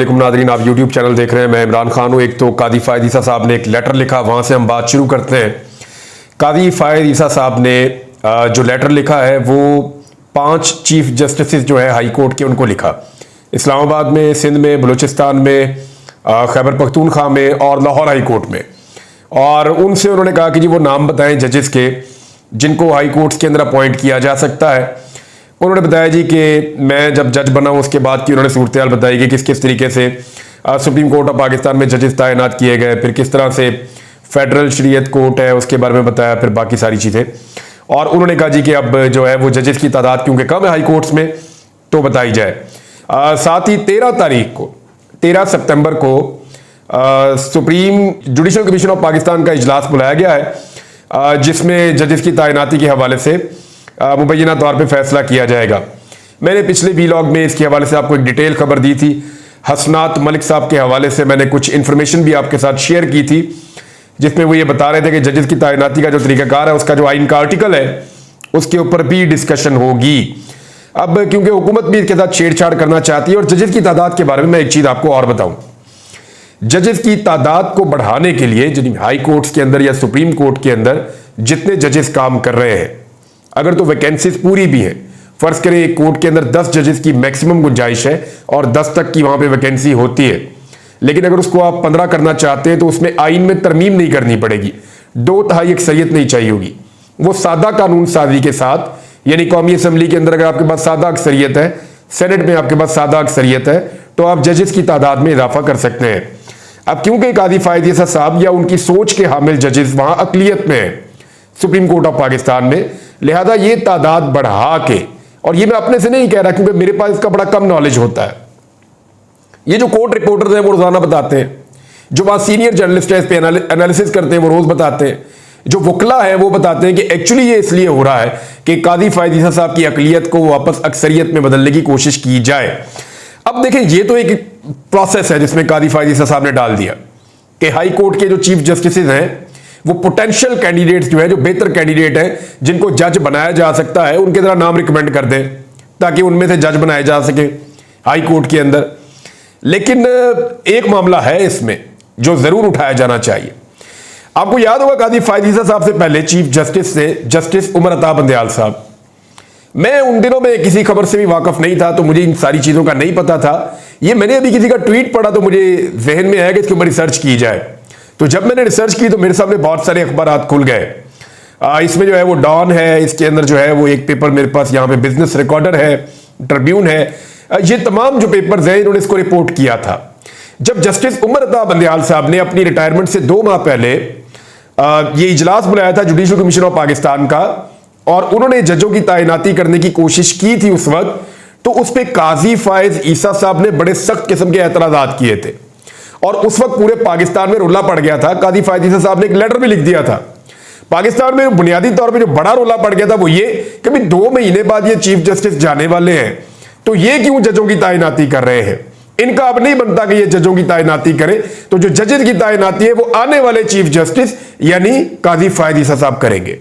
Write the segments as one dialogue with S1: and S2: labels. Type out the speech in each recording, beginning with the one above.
S1: Nadreen, आप YouTube channel देख रहे हैं। मैं इमरान खान हूँ। एक तो कादी फायद ईसा साहब ने एक लेटर लिखा, वहाँ से हम बात शुरू करते हैं। कादी फायद ईसा साहब ने जो लेटर लिखा है वो 5 चीफ जस्टिस जो है हाई कोर्ट के, उनको लिखा। इस्लामाबाद में, सिंध में, बलूचिस्तान में, खैबर पख्तूनख्वा में और लाहौर हाई कोर्ट में। और उनसे उन्होंने कहा कि जी वो नाम बताएं जजेस के जिनको हाई कोर्ट्स के अंदर अपॉइंट किया जा सकता है। उन्होंने बताया जी कि मैं जब जज बना हूँ उसके बाद की उन्होंने सूरत हाल बताई कि किस किस तरीके से सुप्रीम कोर्ट ऑफ पाकिस्तान में जजेस तैनात किए गए, फिर किस तरह से फेडरल शरीयत कोर्ट है उसके बारे में बताया, फिर बाकी सारी चीज़ें। और उन्होंने कहा जी कि अब जो है वो जजेस की तादाद क्योंकि कम है हाई कोर्ट्स में तो बताई जाए। साथ ही 13 सितंबर को supreme judicial commission of Pakistan का इजलास बुलाया गया है, जिसमें जजेस की तैनाती के हवाले से मुबैना तौर पे फैसला किया जाएगा। मैंने पिछले वीलॉग में इसके हवाले से आपको एक डिटेल खबर दी थी। हसनात मलिक साहब के हवाले से मैंने कुछ इन्फॉर्मेशन भी आपके साथ शेयर की थी, जिसमें वो ये बता रहे थे कि जजेस की तैनाती का जो तरीकाकार है, उसका जो आइन का आर्टिकल है, उसके ऊपर भी डिस्कशन होगी। अब क्योंकि हुकूमत भी इसके साथ छेड़छाड़ करना चाहती है। और जजेस की तादाद के बारे में मैं एक चीज़ आपको और बताऊं, जजेस की तादाद को बढ़ाने के लिए हाई कोर्ट्स के अंदर या सुप्रीम कोर्ट के अंदर जितने जजेस काम कर रहे हैं, अगर तो वैकेंसीज पूरी भी हैं, फर्ज करें एक कोर्ट के अंदर 10 जजेस की मैक्सिमम गुंजाइश है और 10 तक की वहां पे वैकेंसी होती है, लेकिन अगर उसको आप 15 करना चाहते हैं तो उसमें आइन में तरमीम नहीं करनी पड़ेगी, 2/3 अक्सरियत नहीं चाहिए होगी। वो सादा कानून साजी के साथ, यानी कौमी असम्बली के अंदर अगर आपके पास सादा अक्सरियत है, सेनेट में आपके पास सादा अक्सरियत है, तो आप जजेस की तादाद में इजाफा कर सकते हैं। अब क्योंकि कादी फायद ईसा साहब या उनकी सोच के हामिल जजेस वहां अकलियत में है सुप्रीम कोर्ट ऑफ पाकिस्तान में, लिहाजा ये तादाद बढ़ा के, और ये मैं अपने से नहीं कह रहा क्योंकि मेरे पास इसका बड़ा कम नॉलेज होता है, ये जो कोर्ट रिपोर्टर्स हैं वो रोजाना बताते हैं, जो वहां सीनियर जर्नलिस्ट है इस पे एनालिसिस करते हैं वो रोज बताते हैं, जो वकला है वो बताते हैं कि एक्चुअली ये इसलिए हो रहा है कि कादी फायद ईसा साहब की अकलियत को वापस अक्सरियत में बदलने की कोशिश की जाए। अब देखें, ये तो एक प्रोसेस है जिसमें कादी फायद ईसा साहब ने डाल दिया कि हाई कोर्ट के जो चीफ जस्टिस हैं वो पोटेंशियल कैंडिडेट्स जो है, जो बेहतर कैंडिडेट हैं जिनको जज बनाया जा सकता है, उनके जरा नाम रिकमेंड कर दें ताकि उनमें से जज बनाए जा सके हाई कोर्ट के अंदर। लेकिन एक मामला है इसमें जो जरूर उठाया जाना चाहिए। आपको याद होगा कादी फायद ईसा साहब से पहले चीफ जस्टिस से जस्टिस उमर अता बंदयाल साहब। मैं उन दिनों में किसी खबर से भी वाकफ नहीं था, तो मुझे इन सारी चीजों का नहीं पता था। ये मैंने अभी किसी का ट्वीट पढ़ा तो मुझे जहन में आया कि इसके ऊपर रिसर्च की जाए। तो जब मैंने रिसर्च की तो मेरे सामने बहुत सारे अखबारात खुल गए। इसमें जो है वो डॉन है, इसके अंदर जो है वो एक पेपर मेरे पास यहाँ पे बिजनेस रिकॉर्डर है, ट्रिब्यून है, ये तमाम जो पेपर्स हैं इन्होंने इसको रिपोर्ट किया था। जब जस्टिस उमर अता बंदयाल साहब ने अपनी रिटायरमेंट से 2 माह पहले ये इजलास बुलाया था जुडिशल कमीशन ऑफ पाकिस्तान का, और उन्होंने जजों की तैनाती करने की कोशिश की थी उस वक्त, तो उस पर काजी फायद ईसा साहब ने बड़े सख्त किस्म के एतराजात किए थे। और उस वक्त पूरे पाकिस्तान में रोला पड़ गया था। कादी फायद ईसा साहब ने एक लेटर भी लिख दिया था। पाकिस्तान में बुनियादी तौर पे जो बड़ा रोला पड़ गया था वो ये कि भाई 2 महीने बाद ये चीफ जस्टिस जाने वाले हैं, तो ये क्यों जजों की तैनाती कर रहे हैं। इनका अब नहीं बनता कि ये जजों की तैनाती करें, तो जो जजेस की तैनाती है वो आने वाले चीफ जस्टिस यानी कादी फायद ईसा साहब करेंगे।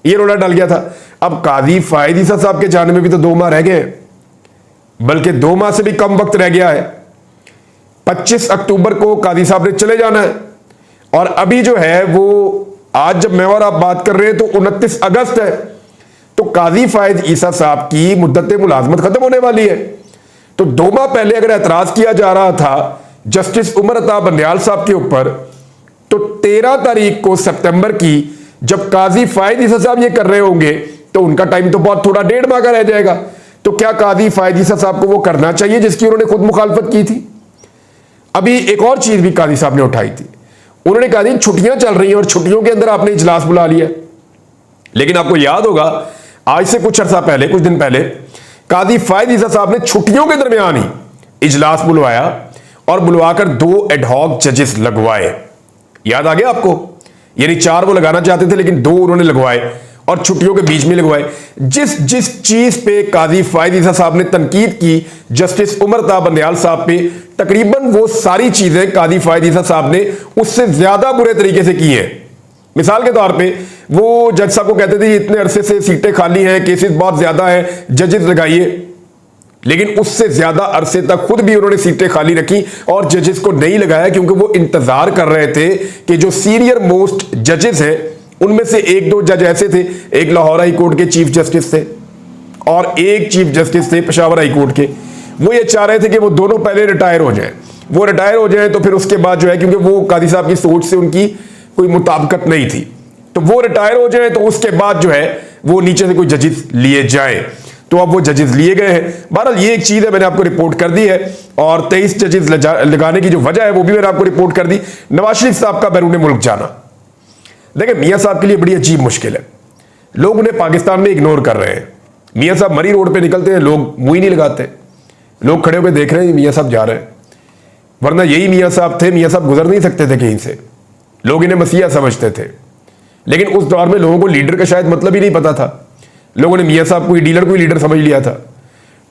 S1: ये रोला डल गया था। अब कादी फायद ईसा साहब के जाने में भी तो 2 माह रह गए, बल्कि 2 माह से भी कम वक्त रह गया है। 25 अक्टूबर को कादी साहब ने चले जाना है, और अभी जो है वो आज जब मैं और आप बात कर रहे हैं तो 29 अगस्त है, तो कादी फायद ईसा साहब की मुद्दत मुलाजमत खत्म होने वाली है। तो 2 माह पहले अगर एतराज किया जा रहा था जस्टिस उमर अता बंदयाल साहब के ऊपर, तो 13 तारीख को सितंबर की जब काजी फायद ईसा साहब ये कर रहे होंगे तो उनका टाइम तो बहुत थोड़ा 1.5 माह का रह जाएगा। तो क्या कादी फायद ईसा साहब को वो करना चाहिए जिसकी उन्होंने खुद मुखालफत की थी। अभी एक और चीज भी कादी साहब ने उठाई थी, उन्होंने कहा जी छुट्टियां चल रही हैं और छुट्टियों के अंदर आपने इजलास बुला लिया। लेकिन आपको याद होगा आज से कुछ अर्सा पहले, कुछ दिन पहले, कादी फायद ईसा साहब ने छुट्टियों के दरमियान ही इजलास बुलवाया और बुलवाकर 2 एडहॉक जजेस लगवाए। याद आ गया आपको? यानी 4 वो लगाना चाहते थे लेकिन 2 उन्होंने लगवाए और छुट्टियों के बीच में लगवाए। जिस चीज पे कादी फायद ईसा साहब ने तनकीद की जस्टिस उमर अता बंदयाल साहब पे, तकरीबन वो सारी चीजें कादी फायद ईसा साहब ने उससे ज्यादा बुरे तरीके से की हैं। मिसाल के तौर पे वो जज साहब को कहते थे इतने अरसे से सीटें खाली हैं, केसेस बहुत ज्यादा हैं, जजेस लगाइए। लेकिन उससे ज्यादा अरसे तक खुद भी उन्होंने सीटें खाली रखी और जजेस को नहीं लगाया, क्योंकि वो इंतजार कर रहे थे कि जो सीनियर मोस्ट जजेस हैं उनमें से एक दो जज ऐसे थे, एक लाहौर हाई कोर्ट के चीफ जस्टिस थे और एक चीफ जस्टिस थे पेशावर हाई कोर्ट के, वो ये चाह रहे थे कि वो दोनों पहले रिटायर हो जाएं। वो रिटायर हो जाएं तो फिर उसके बाद जो है, क्योंकि वो कादी साहब की सोच से उनकी कोई मुताबिकत नहीं थी, तो वो रिटायर हो जाएं तो उसके बाद जो है वो नीचे से कोई जजेस लिए जाएं। तो अब वो जजेस लिए गए हैं। बहरहाल ये एक चीज है, मैंने आपको रिपोर्ट कर दी है और 23 जजेस लगाने की जो वजह है वो भी मैंने आपको रिपोर्ट कर दी। नवाज शरीफ साहब का बैरून मुल्क जाना, देखिए मियां साहब के लिए बड़ी अजीब मुश्किल है। लोग उन्हें पाकिस्तान में इग्नोर कर रहे हैं। मियां साहब मरी रोड पे निकलते हैं, लोग मुंह ही नहीं लगाते, लोग खड़े होकर देख रहे हैं मियां साहब जा रहे हैं, वरना यही मियां साहब थे। मियां साहब गुजर नहीं सकते थे कहीं से, लोग इन्हें मसीहा समझते थे। लेकिन उस दौर में लोगों को लीडर का शायद मतलब ही नहीं पता था, लोगों ने मियां साहब को लीडर समझ लिया था।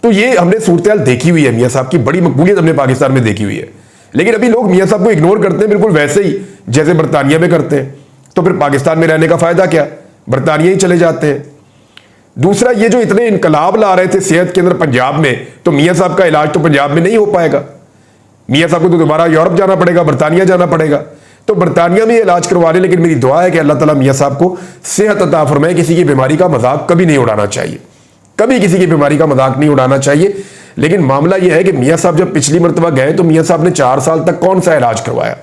S1: तो ये हमने सूरत देखी हुई है, मियां साहब की बड़ी मकबूलियत हमने पाकिस्तान में देखी हुई है। लेकिन अभी लोग मियां साहब को इग्नोर करते हैं, बिल्कुल वैसे ही जैसे बरतानिया में करते हैं। तो फिर पाकिस्तान में रहने का फायदा क्या, बरतानिया ही चले जाते हैं। दूसरा, ये जो इतने इनकलाब ला रहे थे सेहत के अंदर पंजाब में, तो मियां साहब का इलाज तो पंजाब में नहीं हो पाएगा। मियां साहब को तो दोबारा यूरोप जाना पड़ेगा, बरतानिया जाना पड़ेगा। तो बरतानिया में इलाज करवा रहे, लेकिन मेरी दुआ है कि अल्लाह ताला मियां साहब को सेहत अता फरमाए। किसी की बीमारी का मजाक कभी नहीं उड़ाना चाहिए, कभी किसी की बीमारी का मजाक नहीं उड़ाना चाहिए। लेकिन मामला यह है कि मियां साहब जब पिछली मरतबा गए तो मियां साहब ने 4 साल तक कौन सा इलाज करवाया,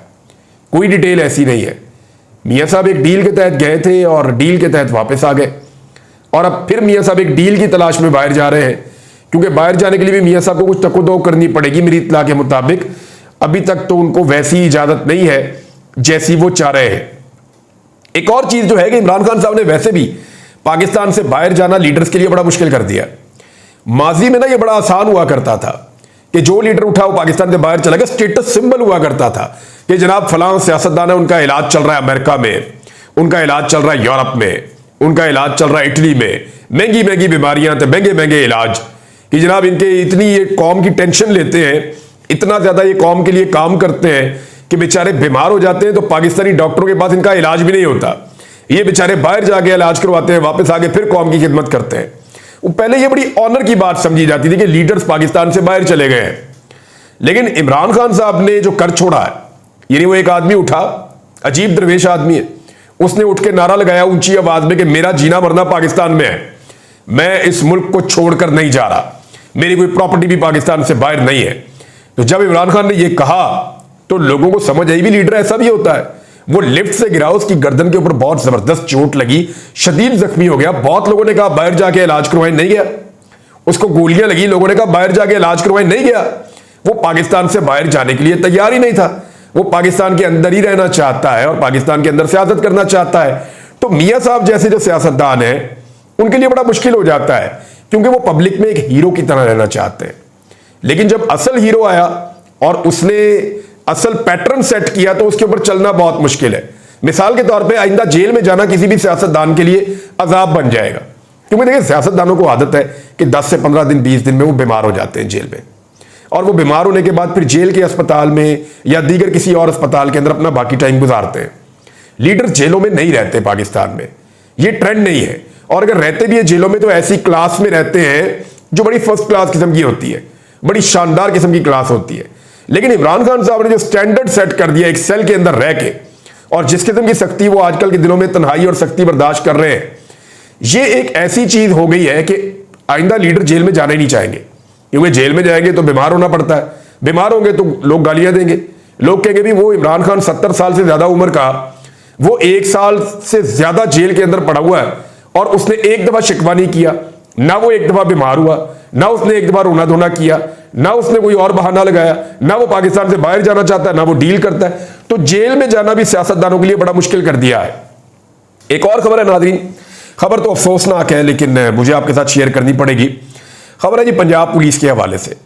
S1: कोई डिटेल ऐसी नहीं है। मियां साहब एक डील के तहत गए थे और डील के तहत वापस आ गए, और अब फिर मियां साहब एक डील की तलाश में बाहर जा रहे हैं, क्योंकि बाहर जाने के लिए भी मियां साहब को कुछ तकोदो करनी पड़ेगी मेरी इत्तला के मुताबिक। अभी तक तो उनको वैसी इजाजत नहीं है जैसी वो चाह रहे हैं। एक और चीज जो है कि इमरान खान साहब ने वैसे भी पाकिस्तान से बाहर जाना लीडर्स के लिए बड़ा मुश्किल कर दिया। माजी में ना ये बड़ा आसान हुआ करता था कि जो लीडर उठा वो पाकिस्तान से बाहर चला गया, स्टेटस सिंबल हुआ करता था कि जनाब फलां सियासतदान है, उनका इलाज चल रहा है अमेरिका में, उनका इलाज चल रहा है यूरोप में, उनका इलाज चल रहा है इटली में, महंगी महंगी बीमारियां, तो महंगे महंगे इलाज, कि जनाब इनके इतनी ये कौम की टेंशन लेते हैं, इतना ज्यादा ये कौम के लिए काम करते हैं कि बेचारे बीमार हो जाते हैं तो पाकिस्तानी डॉक्टरों के पास इनका इलाज भी नहीं होता। ये बेचारे बाहर जाके इलाज करवाते हैं, वापस आके फिर कौम की खिदमत करते हैं। वो पहले ये बड़ी ऑनर की बात समझी जाती थी कि लीडर्स पाकिस्तान से बाहर चले गए हैं। लेकिन इमरान खान साहब ने जो कर छोड़ा है, यानी वो एक आदमी उठा, अजीब दरवेश आदमी है, उसने उठ के नारा लगाया ऊंची आवाज में कि मेरा जीना मरना पाकिस्तान में है, मैं इस मुल्क को छोड़कर नहीं जा रहा, मेरी कोई प्रॉपर्टी भी पाकिस्तान से बाहर नहीं है। तो जब इमरान खान ने यह कहा तो लोगों को समझ आई भी लीडर ऐसा भी होता है। वो लिफ्ट से गिरा, उसकी गर्दन के ऊपर बहुत जबरदस्त चोट लगी, शदीद जख्मी हो गया। बहुत लोगों ने कहा बाहर जाके इलाज करवाए, नहीं गया। उसको गोलियां लगी, लोगों ने कहा बाहर जाके इलाज करवाए, नहीं गया। वो पाकिस्तान से बाहर जाने के लिए तैयार ही नहीं था, वो पाकिस्तान के अंदर ही रहना चाहता है और पाकिस्तान के अंदर सियासत करना चाहता है। तो मियां साहब जैसे जो सियासतदान है उनके लिए बड़ा मुश्किल हो जाता है, क्योंकि वो पब्लिक में एक हीरो की तरह रहना चाहते हैं। लेकिन जब असल हीरो आया और उसने असल पैटर्न सेट किया तो उसके ऊपर चलना बहुत मुश्किल है। मिसाल के तौर पे आइंदा जेल में जाना किसी भी सियासतदान के लिए अजाब बन जाएगा, क्योंकि देखिए सियासतदानों को आदत है कि 10 से 15 दिन 20 दिन में वो बीमार हो जाते हैं जेल में, और वो बीमार होने के बाद फिर जेल के अस्पताल में या दीगर किसी और अस्पताल के अंदर अपना बाकी टाइम गुजारते हैं। लीडर जेलों में नहीं रहते पाकिस्तान में, ये ट्रेंड नहीं है। और अगर रहते भी है जेलों में तो ऐसी क्लास में रहते हैं जो बड़ी फर्स्ट क्लास किस्म की होती है, बड़ी शानदार किस्म की क्लास होती है। लेकिन इमरान खान साहब ने जो स्टैंडर्ड सेट कर दिया एक सेल के अंदर रह के, और जिस किस्म की सख्ती वो आजकल के दिनों में तन्हाई और सख्ती बर्दाश्त कर रहे हैं, ये एक ऐसी चीज हो गई है कि आइंदा लीडर जेल में जाना ही नहीं चाहेंगे, क्योंकि जेल में जाएंगे तो बीमार होना पड़ता है, बीमार होंगे तो लोग गालियां देंगे, लोग कहेंगे भी वो इमरान खान 70 साल से ज्यादा उम्र का, वो 1 साल से ज्यादा जेल के अंदर पड़ा हुआ है और उसने एक दफा शिकवा नहीं किया, ना वो एक दफा बीमार हुआ, ना उसने एक दफा रोना धोना किया, ना उसने कोई और बहाना लगाया, ना वो पाकिस्तान से बाहर जाना चाहता है, ना वो डील करता है। तो जेल में जाना भी सियासतदानों के लिए बड़ा मुश्किल कर दिया है। एक और खबर है नाज़रीन, खबर तो अफसोसनाक है लेकिन मुझे आपके साथ शेयर करनी पड़ेगी। खबर है जी पंजाब पुलिस के हवाले से।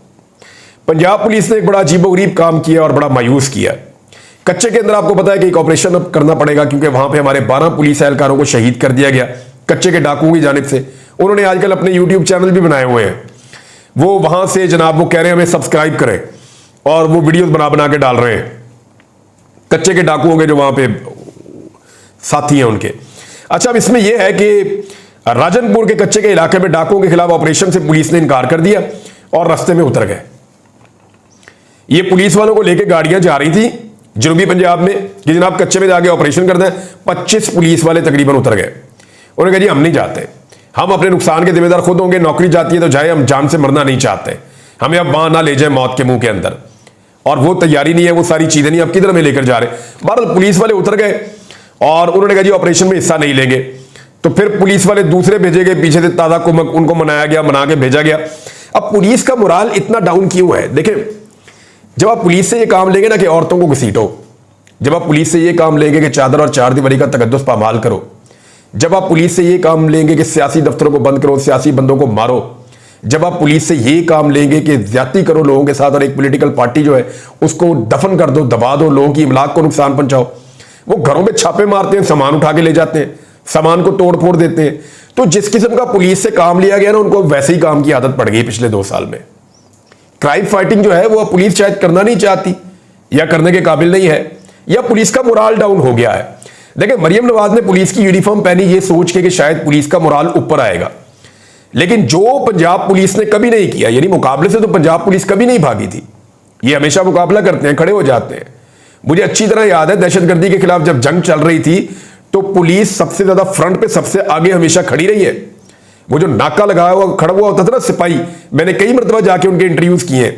S1: पंजाब पुलिस ने एक बड़ा अजीबोगरीब काम किया और बड़ा मायूस किया। कच्चे के अंदर आपको पता है कि एक ऑपरेशन अब करना पड़ेगा, क्योंकि वहां पे हमारे 12 पुलिस एहलकारों को शहीद कर दिया गया कच्चे के डाकुओं की जानिब से। उन्होंने आजकल अपने यूट्यूब चैनल भी बनाए हुए हैं, वो वहां से जनाब वो कह रहे हैं हमें सब्सक्राइब करें, और वो वीडियोस बना बना के डाल रहे हैं कच्चे के डाकुओं के जो वहां पे साथी हैं उनके। अच्छा, अब इसमें यह है कि राजनपुर के कच्चे के इलाके में डाकुओं के खिलाफ ऑपरेशन से पुलिस ने इनकार कर दिया और रास्ते में उतर गए। ये पुलिस वालों को लेकर गाड़ियां जा रही थी जनूबी पंजाब में कि जनाब कच्चे में जाके ऑपरेशन करना है। 25 पुलिस वाले तकरीबन उतर गए। उन्होंने कहा जी हम नहीं जाते, हम अपने नुकसान के जिम्मेदार खुद होंगे, नौकरी जाती है तो जाए, हम जान से मरना नहीं चाहते, हमें अब वहां ना ले जाए मौत के मुंह के अंदर। और वो तैयारी नहीं है, वो सारी चीजें नहीं, अब किधर में लेकर जा रहे। बहरहाल पुलिस वाले उतर गए और उन्होंने कहा जी ऑपरेशन में हिस्सा नहीं लेंगे। तो फिर पुलिस वाले दूसरे भेजे गए पीछे से, ताजा को उनको मनाया गया, मना के भेजा गया। अब पुलिस का मोराल इतना डाउन क्यों है? देखें, जब आप पुलिस से ये काम लेंगे ना कि औरतों को घसीटो, जब आप पुलिस से ये काम लेंगे कि चादर और चार दीवारी का तकद्दुस पामाल करो, जब आप पुलिस से ये काम लेंगे कि सियासी दफ्तरों को बंद करो, सियासी बंदों को मारो, जब आप पुलिस से ये काम लेंगे कि ज्यादती करो लोगों के साथ और एक पॉलिटिकल पार्टी जो है उसको दफन कर दो, दबा दो, लोगों की इमलाक को नुकसान पहुंचाओ, वो घरों में छापे मारते हैं, सामान उठा के ले जाते हैं, सामान को तोड़ फोड़ देते हैं। तो जिस किस्म का पुलिस से काम लिया गया ना, उनको वैसे ही काम की आदत पड़ गई पिछले 2 साल में। क्राइम फाइटिंग जो है वो पुलिस शायद करना नहीं चाहती या करने के काबिल नहीं है, या पुलिस का मोराल डाउन हो गया है। देखिए, मरियम नवाज ने पुलिस की यूनिफॉर्म पहनी ये सोच के कि शायद पुलिस का मोराल ऊपर आएगा, लेकिन जो पंजाब पुलिस ने कभी नहीं किया, यानी मुकाबले से तो पंजाब पुलिस कभी नहीं भागी थी। ये हमेशा मुकाबला करते हैं, खड़े हो जाते हैं। मुझे अच्छी तरह याद है दहशतगर्दी के खिलाफ जब जंग चल रही थी तो पुलिस सबसे ज्यादा फ्रंट पे, सबसे आगे हमेशा खड़ी रही है। वो जो नाका लगाया हुआ खड़ा हुआ होता था ना सिपाही, मैंने कई मरतबा जाके उनके इंटरव्यूज किए,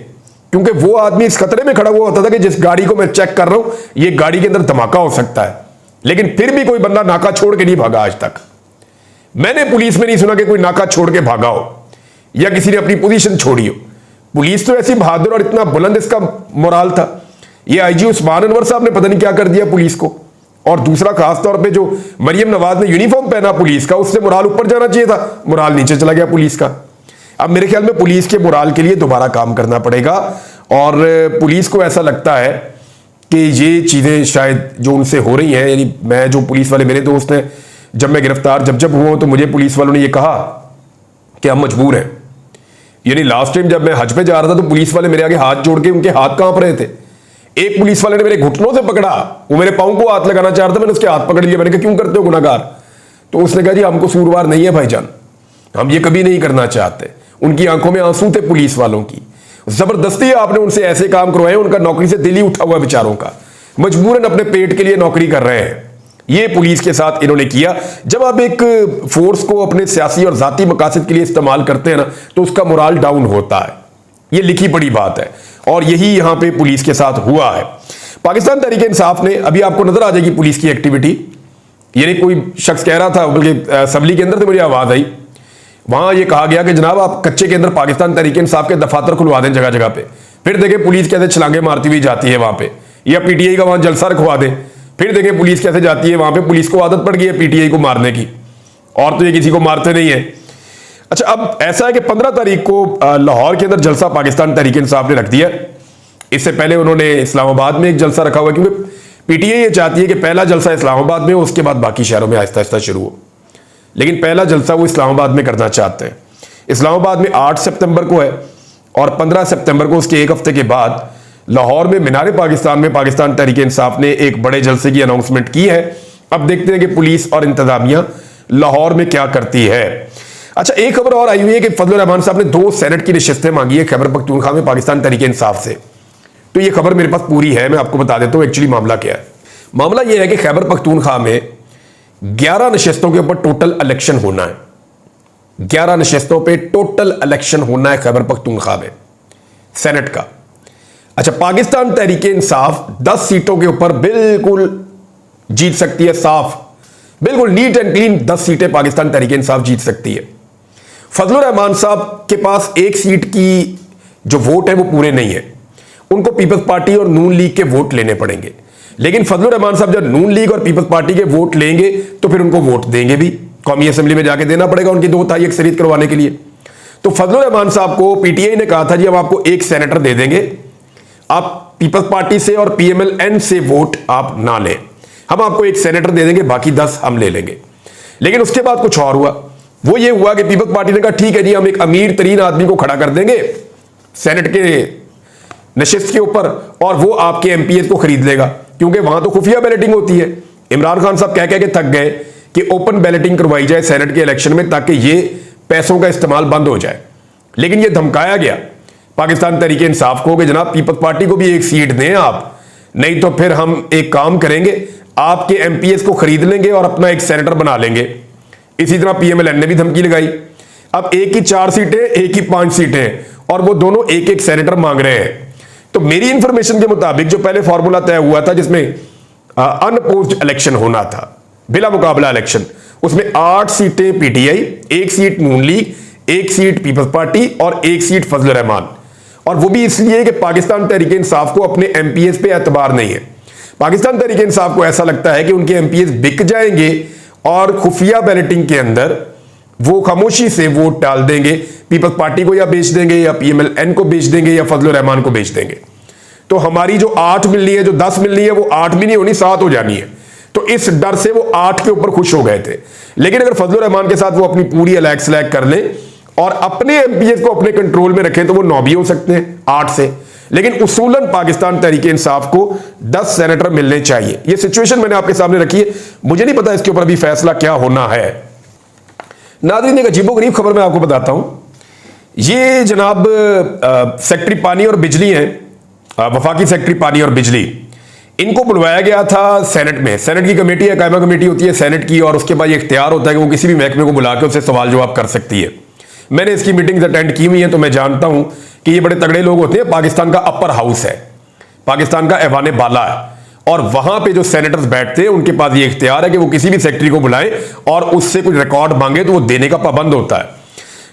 S1: क्योंकि वो आदमी इस खतरे में खड़ा हुआ होता था कि जिस गाड़ी को मैं चेक कर रहा हूं ये गाड़ी के अंदर धमाका हो सकता है, लेकिन फिर भी कोई बंदा नाका छोड़ के नहीं भागा। आज तक मैंने पुलिस में नहीं सुना कि कोई नाका छोड़ के भागा हो या किसी ने अपनी पोजीशन छोड़ी हो। पुलिस तो ऐसी बहादुर और इतना बुलंद इसका मोराल था। ये आईजी उस्मान अनवर साहब ने पता नहीं क्या कर दिया पुलिस को। और दूसरा खास तौर पे जो मरियम नवाज ने यूनिफॉर्म पहना पुलिस का, उससे मोराल ऊपर जाना चाहिए था, मोराल नीचे चला गया पुलिस का। अब मेरे ख्याल में पुलिस के मोराल के लिए दोबारा काम करना पड़ेगा। और पुलिस को ऐसा लगता है कि ये चीजें शायद जो उनसे हो रही हैं, यानी मैं जो पुलिस वाले मेरे दोस्त हैं, जब मैं गिरफ्तार जब हुआ तो मुझे पुलिस वालों ने ये कहा कि हम मजबूर हैं। यानी लास्ट टाइम जब मैं हज पे जा रहा था तो पुलिस वाले मेरे आगे हाथ जोड़ के, उनके हाथ कांप रहे थे। एक पुलिस वाले ने मेरे घुटनों से पकड़ा, वो मेरे पांव को हाथ लगाना चाह रहा था, मैंने उसके हाथ पकड़ लिया। मैंने कहा क्यों करते हो गुनाहगार? तो उसने कहा जी हमको कसूरवार नहीं है भाईजान, हम ये कभी नहीं करना चाहते। उनकी आंखों में आंसू थे पुलिस वालों की। जबरदस्ती आपने उनसे ऐसे काम करवाए, उनका नौकरी से दिल ही उठा हुआ बेचारों का, मजबूरन अपने पेट के लिए नौकरी कर रहे हैं। ये पुलिस के साथ इन्होंने किया। जब आप एक फोर्स को अपने सियासी और जाती मकासद के लिए इस्तेमाल करते हैं ना, तो उसका मोराल डाउन होता है। ये लिखी पड़ी बात है और यही यहां पे पुलिस के साथ हुआ है। पाकिस्तान तहरीक इंसाफ ने, अभी आपको नजर आ जाएगी पुलिस की एक्टिविटी, यानी कोई शख्स कह रहा था, बल्कि असम्बली के अंदर से मुझे आवाज आई, वहां ये कहा गया कि जनाब आप कच्चे के अंदर पाकिस्तान तहरीक इंसाफ के दफातर खुलवा दें जगह जगह पे। फिर देखें पुलिस कैसे छलांगे मारती हुई जाती है वहां पे, या पीटीआई का वहां जलसा रखवा दें। फिर देखें पुलिस कैसे जाती है वहां पे। पुलिस को आदत पड़ गई है पीटीआई को मारने की, और तो ये किसी को मारते नहीं है। अच्छा, अब ऐसा है कि 15 तारीख को लाहौर के अंदर जलसा पाकिस्तान तहरीक इंसाफ ने रख दिया। इससे पहले उन्होंने इस्लामाबाद में एक जलसा रखा हुआ, क्योंकि पीटीआई ये चाहती है कि पहला जलसा इस्लामाबाद में हो, उसके बाद बाकी शहरों में आहिस्ता आहिस्ता शुरू हो। लेकिन पहला जलसा वो इस्लामाबाद में करना चाहते हैं। इस्लामाबाद में 8 सितंबर को है और 15 सितंबर को, उसके एक हफ्ते के बाद लाहौर में मीनार पाकिस्तान में पाकिस्तान तहरीक इंसाफ ने एक बड़े जलसे की अनाउंसमेंट की है। अब देखते हैं कि पुलिस और इंतजामिया लाहौर में क्या करती है। अच्छा, एक खबर और आई हुई है कि फजलुर रहमान साहब ने 2 सेनेट की नशिस्तें मांगी है खैबर पख्तूनख्वा में पाकिस्तान तहरीक इंसाफ से। तो ये खबर मेरे पास पूरी है, मैं आपको बता देता हूं एक्चुअली मामला क्या है। मामला यह है कि खैबर पख्तूनख्वा में 11 नशिस्तों के ऊपर टोटल इलेक्शन होना है। 11 नशिस्तों पे टोटल इलेक्शन होना है खैबर पख्तूनख्वा में सेनेट का। अच्छा, पाकिस्तान तहरीक इंसाफ 10 सीटों के ऊपर बिल्कुल जीत सकती है, साफ, बिल्कुल नीट एंड क्लीन 10 सीटें पाकिस्तान तहरीक इंसाफ जीत सकती है। फजलुर रहमान साहब के पास 1 सीट की जो वोट है वो पूरे नहीं है, उनको पीपल्स पार्टी और नून लीग के वोट लेने पड़ेंगे। लेकिन फजलुर रहमान साहब जब नून लीग और पीपल्स पार्टी के वोट लेंगे तो फिर उनको वोट देंगे भी, कौमी असेंबली में जाके देना पड़ेगा उनकी 2/3 अक्सरियत करवाने के लिए। तो फजलुर रहमान साहब को पीटीआई ने कहा था जी हम आपको 1 सेनेटर दे देंगे, आप पीपल्स पार्टी से और पीएमएल-एन से वोट आप ना लें, हम आपको 1 सेनेटर दे देंगे, बाकी 10 हम ले लेंगे। लेकिन उसके बाद कुछ और हुआ। वो ये हुआ कि पीपल्स पार्टी ने कहा ठीक है जी, हम एक अमीर तरीन आदमी को खड़ा कर देंगे सेनेट के नशिस्त के ऊपर और वो आपके एमपीएस को खरीद लेगा, क्योंकि वहां तो खुफिया बैलेटिंग होती है। इमरान खान साहब कह के थक गए कि ओपन बैलेटिंग करवाई जाए सेनेट के इलेक्शन में, ताकि ये पैसों का इस्तेमाल बंद हो जाए। लेकिन ये धमकाया गया पाकिस्तान तहरीक इंसाफ को कि जनाब पीपल्स पार्टी को भी एक सीट दें आप, नहीं तो फिर हम एक काम करेंगे, आपके एमपीएस को खरीद लेंगे और अपना एक सेनेटर बना लेंगे। इसी तरह पीएमएलएन ने भी धमकी लगाई। अब एक ही 4 सीटें, एक ही 5 सीटें, और वो दोनों एक एक सेनेटर मांग रहे हैं। तो मेरी इंफॉर्मेशन के मुताबिक जो पहले फॉर्मूला तय हुआ था जिसमें अनअपोज्ड इलेक्शन होना था, बिला मुकाबला इलेक्शन, उसमें 8 सीटें पीटीआई, 1 सीट नून लीग, 1 सीट पीपल्स पार्टी और 1 सीट फजल रहमान। और वो भी इसलिए कि पाकिस्तान तहरीक इंसाफ को अपने एमपीएस पे एतबार नहीं है। पाकिस्तान तहरीक इंसाफ को ऐसा लगता है कि उनके एमपीएस बिक जाएंगे और खुफिया बैलेटिंग के अंदर वो खामोशी से वोट डाल देंगे, पीपल्स पार्टी को या बेच देंगे या पीएमएलएन को बेच देंगे या फजल रहमान को बेच देंगे। तो हमारी जो 8 मिलनी है, जो 10 मिलनी है, वो 8 भी नहीं होनी, 7 हो जानी है। तो इस डर से वो 8 के ऊपर खुश हो गए थे। लेकिन अगर फजल रहमान के साथ वो अपनी पूरी अलैग सलैग कर ले और अपने एमपीएस को अपने कंट्रोल में रखें तो वो 9 भी हो सकते हैं 8 से। लेकिन उसूलन पाकिस्तान तहरीक इंसाफ को 10 सेनेटर मिलने चाहिए। ये सिचुएशन मैंने आपके सामने रखी है, मुझे नहीं पता इसके ऊपर अभी फैसला क्या होना है। नाज़रीन, एक अजीबोगरीब खबर मैं आपको बताता हूं। ये जनाब सेक्रेटरी पानी और बिजली हैं, वफाकी सेक्रेटरी पानी और बिजली, इनको बुलवाया गया था सेनेट में। सेनेट की कमेटी है, कायमा कमेटी होती है सेनेट की, और उसके बाद ये इख्तियार होता है कि वो किसी भी महकमे को बुला के उससे सवाल जवाब कर सकती है। मैंने इसकी मीटिंग्स अटेंड की हुई हैं, तो मैं जानता हूं कि ये बड़े तगड़े लोग होते हैं। पाकिस्तान का अपर हाउस है, पाकिस्तान का ऐवान बाला है, और वहां पे जो सेनेटर्स बैठते हैं उनके पास ये इख्तियार है कि वो किसी भी सेक्रेटरी को बुलाएं और उससे कुछ रिकॉर्ड मांगे तो वो देने का पाबंद होता है।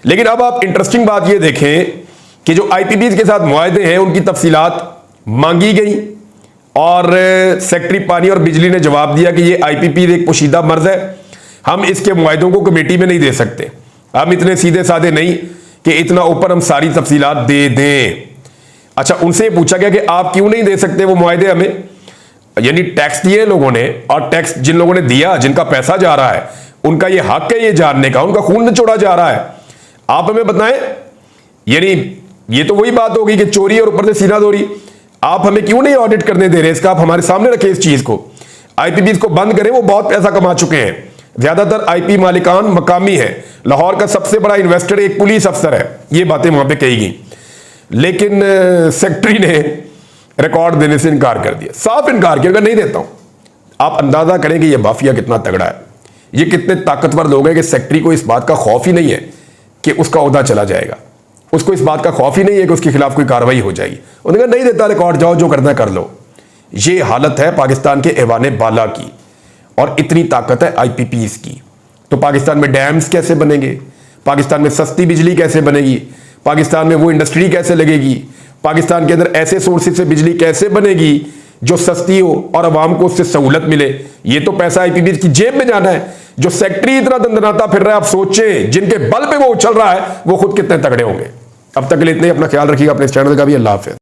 S1: लेकिन अब आप इंटरेस्टिंग बात ये देखें कि जो आईपीपीज के साथ मुआहदे हैं उनकी तफसीलात मांगी गई और सेक्रेटरी पानी और बिजली ने जवाब दिया कि ये आईपीपी एक पोशीदा मर्ज है, हम इसके मुआहदों को कमेटी में नहीं दे सकते, हम इतने सीधे साधे नहीं कि इतना ऊपर हम सारी तफसीलात दे दें। अच्छा, उनसे पूछा गया कि आप क्यों नहीं दे सकते वो मुआहदे हमें, यानी टैक्स दिए लोगों ने, और टैक्स जिन लोगों ने दिया, जिनका पैसा जा रहा है, उनका ये हक है ये जानने का, उनका खून निचोड़ा जा रहा है, आप हमें बताएं। यानी ये तो वही बात होगी कि चोरी और ऊपर से सीनादोरी। आप हमें क्यों नहीं ऑडिट करने दे रहे, इसका आप हमारे सामने रखें इस चीज को। आईपीपी को बंद करें, वो बहुत पैसा कमा चुके हैं, ज्यादातर आईपी मालिकान मकामी है, लाहौर का सबसे बड़ा इन्वेस्टर एक पुलिस अफसर है, ये बातें वहां पे कही गई। लेकिन सेक्रेटरी ने रिकॉर्ड देने से इनकार कर दिया, साफ इनकार किया, नहीं देता हूं। आप अंदाजा करें कि यह माफिया कितना तगड़ा है, ये कितने ताकतवर लोग हैं कि सेक्रेटरी को इस बात का खौफ ही नहीं है कि उसका ओहदा चला जाएगा, उसको इस बात का खौफ ही नहीं है कि उसके खिलाफ कोई कार्रवाई हो जाएगी। उन्होंने कहा नहीं देता रिकॉर्ड, जाओ जो करना कर लो। ये हालत है पाकिस्तान के ऐवान बाला की, और इतनी ताकत है आईपीपीज की। तो पाकिस्तान में डैम्स कैसे बनेंगे, पाकिस्तान में सस्ती बिजली कैसे बनेगी, पाकिस्तान में वो इंडस्ट्री कैसे लगेगी, पाकिस्तान के अंदर ऐसे सोर्सेज से बिजली कैसे बनेगी जो सस्ती हो और आवाम को उससे सहूलत मिले। ये तो पैसा आईपीपी की जेब में जाना है। जो सेक्रेटरी इतना दंदनाता फिर रहा है, आप सोचें जिनके बल पे वो उछल रहा है वो खुद कितने तगड़े होंगे। अब तक के लिए इतने, अपना ख्याल रखिएगा, अपने चैनल का भी। अल्लाह हाफिज़।